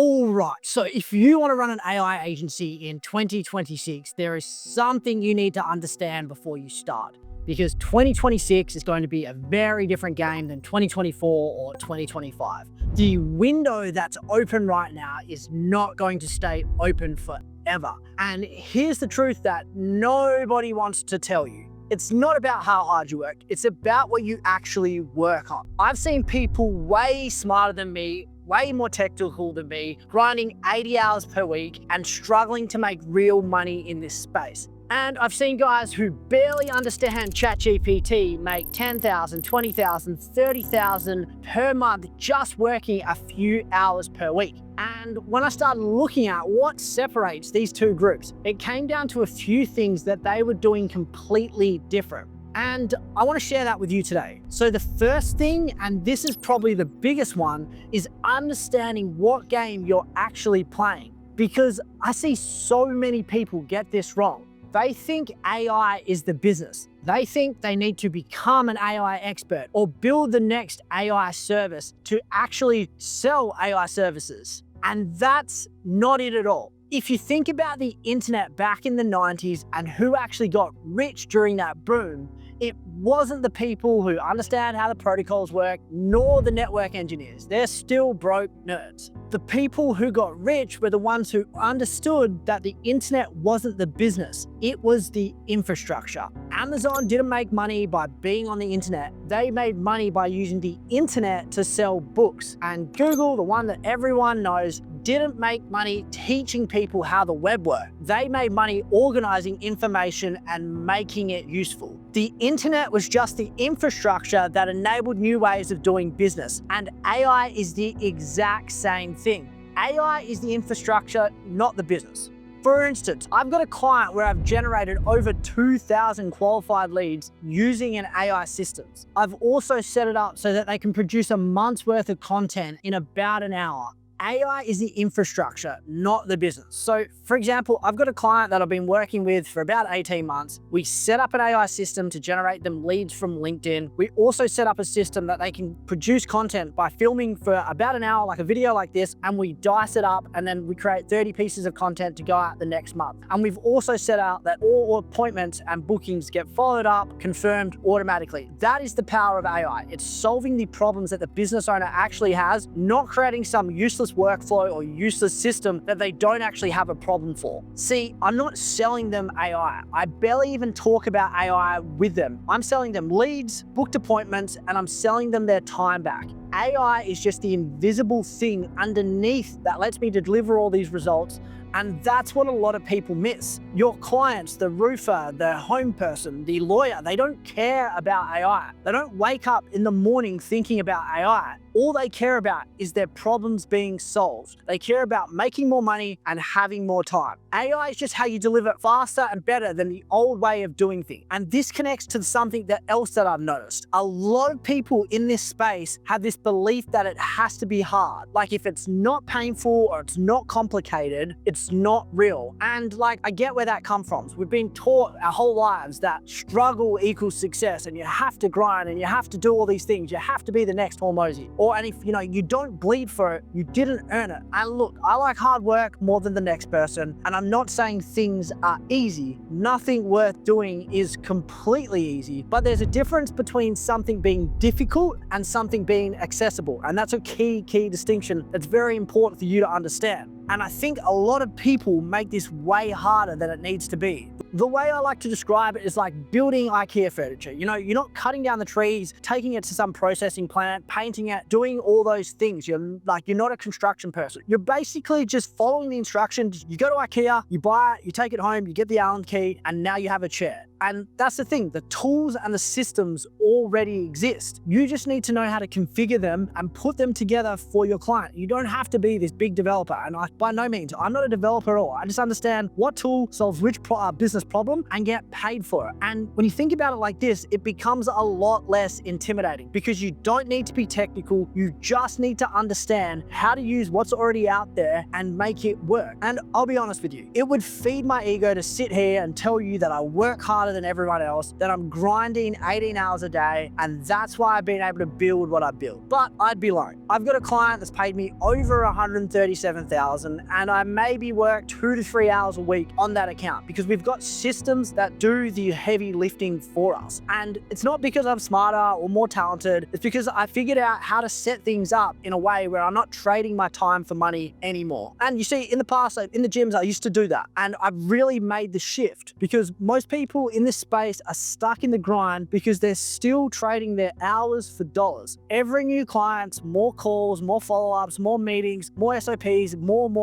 All right, so if you want to run an AI agency in 2026, there is something you need to understand before you start. Because 2026 is going to be a very different game than 2024 or 2025. The window that's open right now is not going to stay open forever. And here's the truth that nobody wants to tell you. It's not about how hard you work, it's about what you actually work on. I've seen people way smarter than me, way more technical than me, grinding 80 hours per week and struggling to make real money in this space. And I've seen guys who barely understand ChatGPT make 10,000, 20,000, 30,000 per month just working a few hours per week. And when I started looking at what separates these two groups, it came down to a few things that they were doing completely different. And I want to share that with you today. So the first thing, and this is probably the biggest one, is understanding what game you're actually playing. Because I see so many people get this wrong. They think AI is the business. They think they need to become an AI expert or build the next AI service to actually sell AI services. And that's not it at all. If you think about the internet back in the 90s and who actually got rich during that boom, it wasn't the people who understand how the protocols work, nor the network engineers. They're still broke nerds. The people who got rich were the ones who understood that the internet wasn't the business, it was the infrastructure. Amazon didn't make money by being on the internet. They made money by using the internet to sell books. And Google, the one that everyone knows, didn't make money teaching people how the web worked. They made money organizing information and making it useful. The internet was just the infrastructure that enabled new ways of doing business, and AI is the exact same thing. AI is the infrastructure, not the business. For instance, I've got a client where I've generated over 2,000 qualified leads using an AI systems. I've also set it up so that they can produce a month's worth of content in about an hour. AI is the infrastructure, not the business. So for example, I've got a client that I've been working with for about 18 months. We set up an AI system to generate them leads from LinkedIn. We also set up a system that they can produce content by filming for about an hour, like a video like this, and we dice it up and then we create 30 pieces of content to go out the next month. And we've also set out that all appointments and bookings get followed up, confirmed automatically. That is the power of AI. It's solving the problems that the business owner actually has, not creating some useless workflow or useless system that they don't actually have a problem for. See, I'm not selling them AI. I barely even talk about AI with them. I'm selling them leads, booked appointments, and I'm selling them their time back. AI is just the invisible thing underneath that lets me deliver all these results. And that's what a lot of people miss. Your clients, the roofer, the home person, the lawyer, they don't care about AI. They don't wake up in the morning thinking about AI. All they care about is their problems being solved. They care about making more money and having more time. AI is just how you deliver faster and better than the old way of doing things. And this connects to something else that I've noticed. A lot of people in this space have this belief that it has to be hard. Like if it's not painful or it's not complicated, it's not real. And like, I get where that comes from. We've been taught our whole lives that struggle equals success and you have to grind and you have to do all these things. You have to be the next Hormozi. And if you don't bleed for it, you didn't earn it. And look, I like hard work more than the next person. And I'm not saying things are easy. Nothing worth doing is completely easy, but there's a difference between something being difficult and something being accessible. And that's a key distinction that's very important for you to understand. And I think a lot of people make this way harder than it needs to be. The way I like to describe it is like building IKEA furniture. You're not cutting down the trees, taking it to some processing plant, painting it, doing all those things. You're not a construction person. You're basically just following the instructions. You go to IKEA, you buy it, you take it home, you get the Allen key, and now you have a chair. And that's the thing, the tools and the systems already exist. You just need to know how to configure them and put them together for your client. You don't have to be this big developer. And I By no means. I'm not a developer at all. I just understand what tool solves which business problem and get paid for it. And when you think about it like this, it becomes a lot less intimidating because you don't need to be technical. You just need to understand how to use what's already out there and make it work. And I'll be honest with you, it would feed my ego to sit here and tell you that I work harder than everyone else, that I'm grinding 18 hours a day, and that's why I've been able to build what I build. But I'd be lying. I've got a client that's paid me over $137,000, and I maybe work 2 to 3 hours a week on that account because we've got systems that do the heavy lifting for us. And it's not because I'm smarter or more talented, it's because I figured out how to set things up in a way where I'm not trading my time for money anymore. And you see, in the past, in the gyms, I used to do that. And I've really made the shift because most people in this space are stuck in the grind because they're still trading their hours for dollars. Every new client, more calls, more follow-ups, more meetings, more SOPs, more.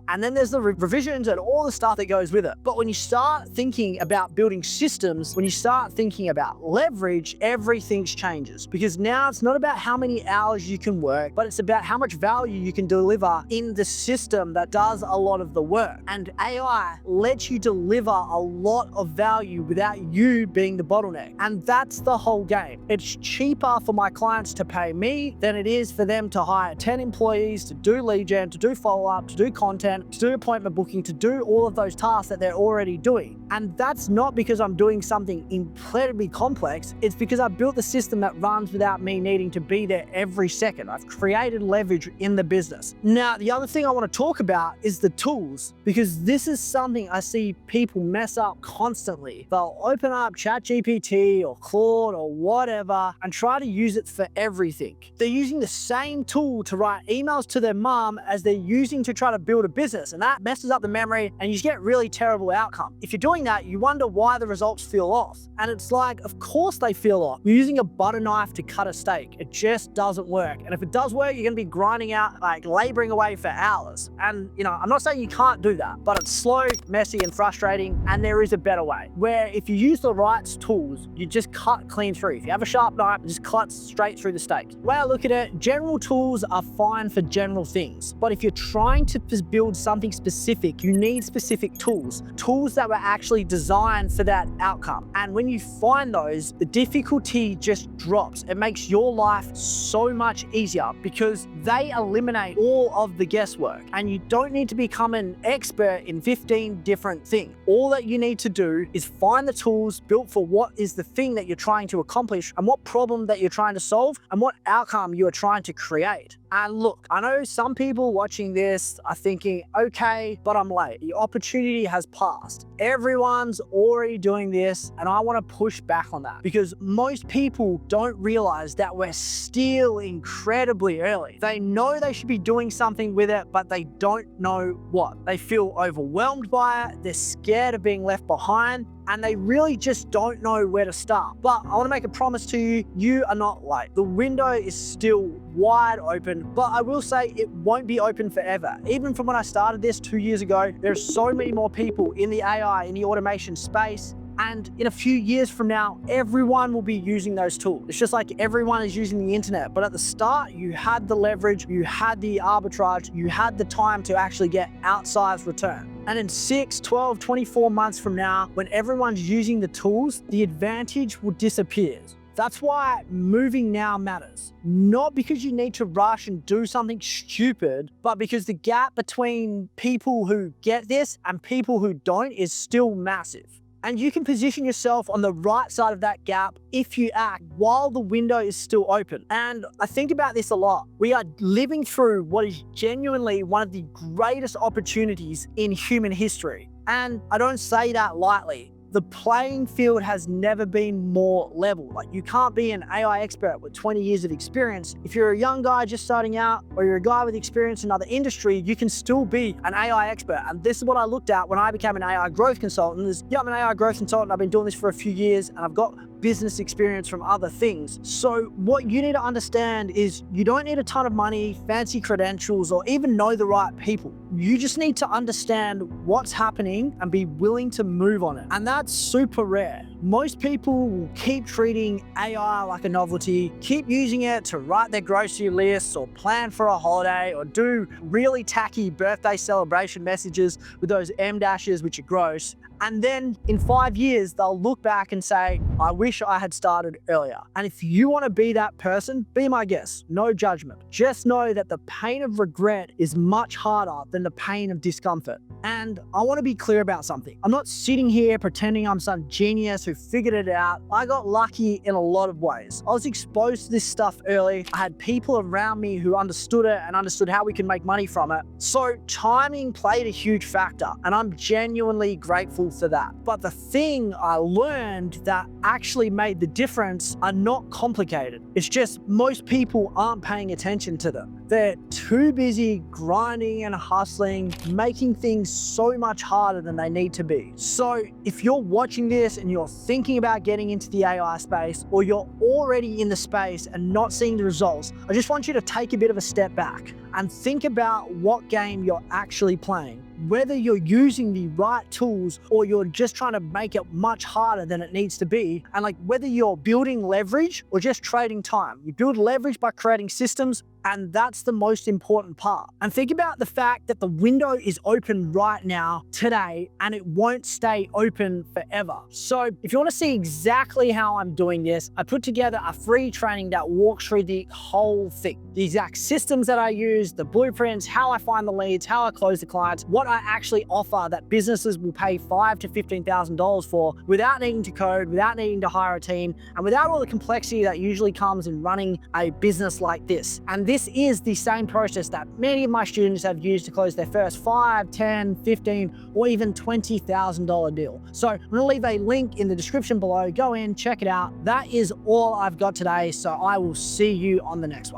And then there's the revisions and all the stuff that goes with it. But when you start thinking about building systems, when you start thinking about leverage, everything changes because now it's not about how many hours you can work, but it's about how much value you can deliver in the system that does a lot of the work. And AI lets you deliver a lot of value without you being the bottleneck. And that's the whole game. It's cheaper for my clients to pay me than it is for them to hire 10 employees to do lead gen, to do follow-up, to do content, to do appointment booking, to do all of those tasks that they're already doing. And that's not because I'm doing something incredibly complex. It's because I built the system that runs without me needing to be there every second. I've created leverage in the business. Now, the other thing I want to talk about is the tools, because this is something I see people mess up constantly. They'll open up ChatGPT or Claude or whatever and try to use it for everything. They're using the same tool to write emails to their mom as they're using to try to build a business, and that messes up the memory and you just get really terrible outcome. If you're doing that, you wonder why the results feel off. And it's like, of course they feel off. You're using a butter knife to cut a steak. It just doesn't work. And if it does work, you're gonna be grinding out, like laboring away for hours. And I'm not saying you can't do that, but it's slow, messy, and frustrating, and there is a better way. Where if you use the right tools, you just cut clean through. If you have a sharp knife, it just cuts straight through the steak. The way I look at it, general tools are fine for general things. But if you're trying to build something specific, you need specific tools. Tools that were actually designed for that outcome. And when you find those, the difficulty just drops. It makes your life so much easier because they eliminate all of the guesswork. And you don't need to become an expert in 15 different things. All that you need to do is find the tools built for what is the thing that you're trying to accomplish and what problem that you're trying to solve and what outcome you are trying to create. And look, I know some people watching this are thinking, okay, but I'm late. The opportunity has passed. Everyone's already doing this, and I want to push back on that because most people don't realize that we're still incredibly early. They know they should be doing something with it, but they don't know what. They feel overwhelmed by it. They're scared of being left behind, and they really just don't know where to start. But I want to make a promise to you, you are not late. The window is still wide open, but I will say it won't be open forever. Even from when I started this 2 years ago, there's so many more people in the AI, in the automation space. And in a few years from now, everyone will be using those tools. It's just like everyone is using the internet. But at the start, you had the leverage, you had the arbitrage, you had the time to actually get outsized return. And in 6, 12, 24 months from now, when everyone's using the tools, the advantage will disappear. That's why moving now matters. Not because you need to rush and do something stupid, but because the gap between people who get this and people who don't is still massive. And you can position yourself on the right side of that gap if you act while the window is still open. And I think about this a lot. We are living through what is genuinely one of the greatest opportunities in human history. And I don't say that lightly. The playing field has never been more level. Like, you can't be an AI expert with 20 years of experience. If you're a young guy just starting out, or you're a guy with experience in another industry, you can still be an AI expert. And this is what I looked at when I became an AI growth consultant. Yeah, I'm an AI growth consultant. I've been doing this for a few years, and I've got business experience from other things. So what you need to understand is you don't need a ton of money, fancy credentials, or even know the right people. You just need to understand what's happening and be willing to move on it. And that's super rare. Most people will keep treating AI like a novelty, keep using it to write their grocery lists or plan for a holiday or do really tacky birthday celebration messages with those M dashes, which are gross. And then in 5 years, they'll look back and say, I wish I had started earlier. And if you want to be that person, be my guest, no judgment. Just know that the pain of regret is much harder than the pain of discomfort. And I want to be clear about something. I'm not sitting here pretending I'm some genius who figured it out. I got lucky in a lot of ways. I was exposed to this stuff early. I had people around me who understood it and understood how we can make money from it. So timing played a huge factor, and I'm genuinely grateful for that. But the thing I learned that actually made the difference are not complicated. It's just most people aren't paying attention to them. They're too busy grinding and hustling, making things so much harder than they need to be. So if you're watching this and you're thinking about getting into the AI space, or you're already in the space and not seeing the results, I just want you to take a bit of a step back and think about what game you're actually playing. Whether you're using the right tools or you're just trying to make it much harder than it needs to be, and like whether you're building leverage or just trading time. You build leverage by creating systems, and that's the most important part. And think about the fact that the window is open right now, today, and it won't stay open forever. So if you want to see exactly how I'm doing this, I put together a free training that walks through the whole thing. The exact systems that I use, the blueprints, how I find the leads, how I close the clients, what I actually offer that businesses will pay $5,000 to $15,000 for without needing to code, without needing to hire a team, and without all the complexity that usually comes in running a business like this. And this is the same process that many of my students have used to close their first $5,000, $10,000, $15,000, or even $20,000 deal. So I'm gonna leave a link in the description below. Go in, check it out. That is all I've got today. So I will see you on the next one.